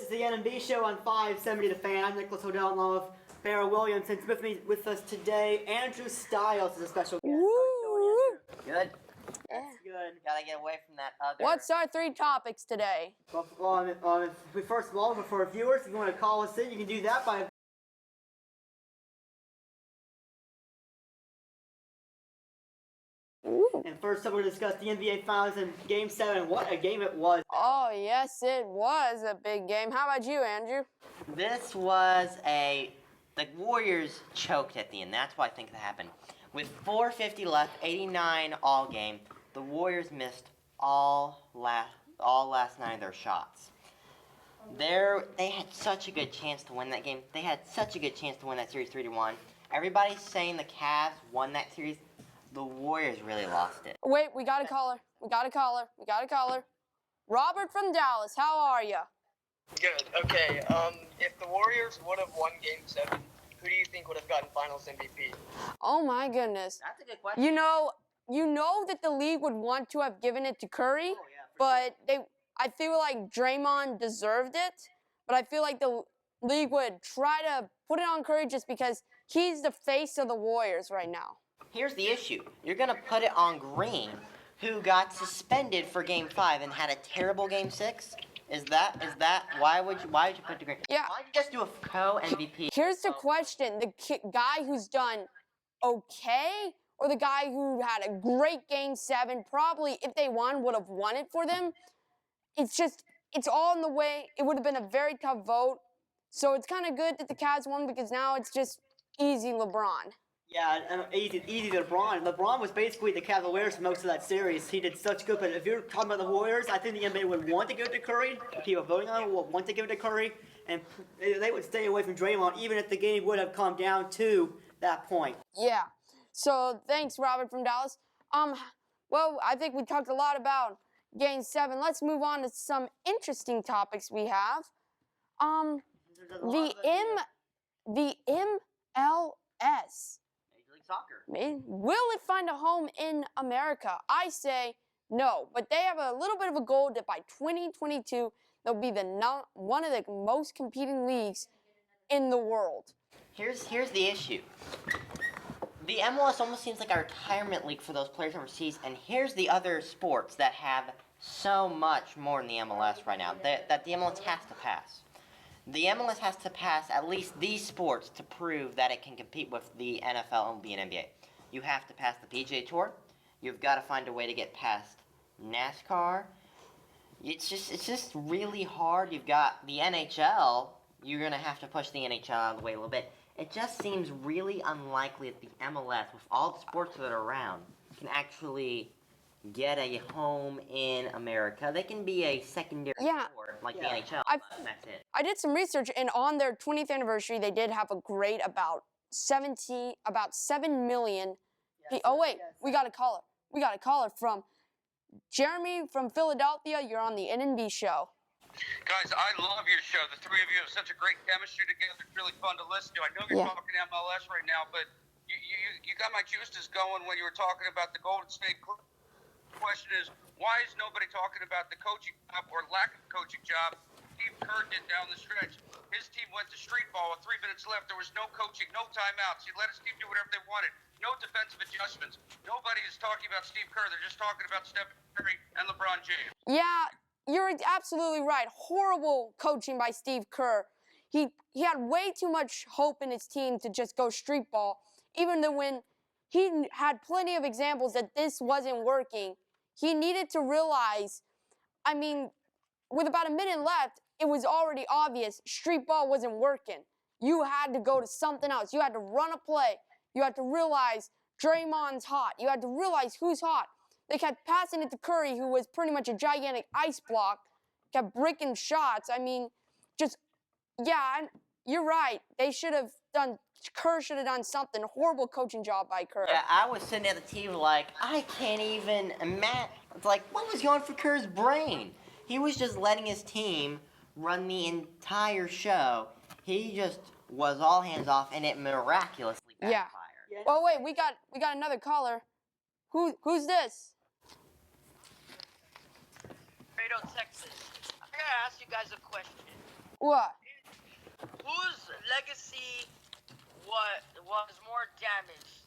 is the NMB show on 570 The Fan. I'm Nicholas Hodell along with Barrow Williams, and with us today, Andrew Stiles is a special guest. Woo! Good. That's good. Gotta get away from that other. What's our 3 topics today? Well, first of all, for our viewers, if you want to call us in, you can do that by Ooh. And first up, we're going to discuss the NBA Finals in Game 7. What a game it was. Oh, yes, it was a big game. How about you, Andrew? This was the Warriors choked at the end. That's what I think that happened. With 4:50 left, 89 all game, the Warriors missed all last 9 of their shots. They had such a good chance to win that game. They had such a good chance to win that series 3-1. Everybody's saying the Cavs won that series. The Warriors really lost it. Wait, we got a caller. We got a caller. Robert from Dallas, how are you? Good. Okay. If the Warriors would have won Game 7, who do you think would have gotten Finals MVP? Oh my goodness. That's a good question. You know that the league would want to have given it to Curry, but I feel like Draymond deserved it, but I feel like the league would try to put it on Curry just because he's the face of the Warriors right now. Here's the issue. You're going to put it on Green, who got suspended for Game 5 and had a terrible Game 6? Is that why would you put the Green? Yeah. Why don't you just do a co-MVP? Here's the question. The guy who's done okay or the guy who had a great Game 7 probably, if they won, would have won it for them. It's all in the way. It would have been a very tough vote. So it's kind of good that the Cavs won because now it's just easy LeBron. Yeah, easy to LeBron. LeBron was basically the Cavaliers for most of that series. He did such good, but if you're talking about the Warriors, I think the NBA would want to give it to Curry. The people voting on it would want to give it to Curry, and they would stay away from Draymond, even if the game would have come down to that point. Yeah. So thanks, Robert from Dallas. Well, I think we talked a lot about Game 7. Let's move on to some interesting topics we have. The MLS. Soccer. Will it find a home in America? I say no, but they have a little bit of a goal that by 2022 they'll be one of the most competing leagues in the world. Here's the issue. The MLS almost seems like a retirement league for those players overseas, and here's the other sports that have so much more than the MLS right now that the MLS has to pass. The MLS has to pass at least these sports to prove that it can compete with the NFL, MLB, and NBA. You have to pass the PGA Tour. You've got to find a way to get past NASCAR. It's just really hard. You've got the NHL. You're going to have to push the NHL out of the way a little bit. It just seems really unlikely that the MLS, with all the sports that are around, can actually get a home in America. They can be a secondary sport like the NHL, but that's it. I did some research, and on their 20th anniversary, they did have a grade about 7 million. Oh wait, we got a caller. We got a caller from Jeremy from Philadelphia. You're on the NNB show. Guys, I love your show. The three of you have such a great chemistry together. It's really fun to listen to. I know you're talking MLS right now, but you got my juices going when you were talking about the Golden State Clippers. Question is, why is nobody talking about the coaching job or lack of coaching job Steve Kerr did down the stretch? His team went to street ball with 3 minutes left. There was no coaching, no timeouts. He let his team do whatever they wanted. No defensive adjustments. Nobody is talking about Steve Kerr. They're just talking about Steph Curry and LeBron James. Yeah, you're absolutely right. Horrible coaching by Steve Kerr. He had way too much hope in his team to just go street ball, even though when he had plenty of examples that this wasn't working. He needed to realize, I mean, with about a minute left, it was already obvious street ball wasn't working. You had to go to something else. You had to run a play. You had to realize Draymond's hot. You had to realize who's hot. They kept passing it to Curry, who was pretty much a gigantic ice block, kept bricking shots. I mean, you're right. Kerr should have done something. Horrible coaching job by Kerr. Yeah, I was sitting at the TV like, I can't even imagine. It's like, what was going through Kerr's brain? He was just letting his team run the entire show. He just was all hands off, and it miraculously backfired. Yeah. Well, wait, we got another caller. Who's this? Barrow, Texas. I gotta ask you guys a question. What? Whose legacy was more damaged?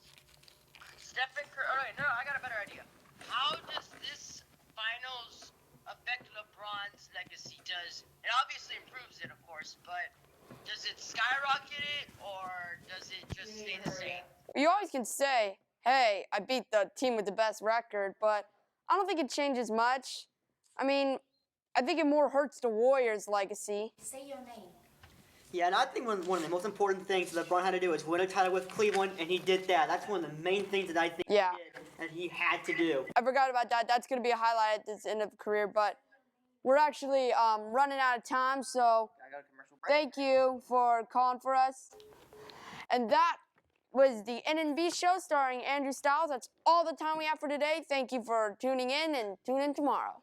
Stephen Curry. Oh, wait, no, I got a better idea. How does this finals affect LeBron's legacy? It obviously improves it, of course, but does it skyrocket it or does it just stay the same? You always can say, hey, I beat the team with the best record, but I don't think it changes much. I mean, I think it more hurts the Warriors' legacy. Say your name. Yeah, and I think one of the most important things that LeBron had to do is win a title with Cleveland, and he did that. That's one of the main things that I think Yeah. he did, and he had to do. I forgot about that. That's going to be a highlight at this end of the career, but we're actually running out of time, so Gotta go to commercial break. thank you for calling for us. And that was the NNB show starring Andrew Styles. That's all the time we have for today. Thank you for tuning in, and tune in tomorrow.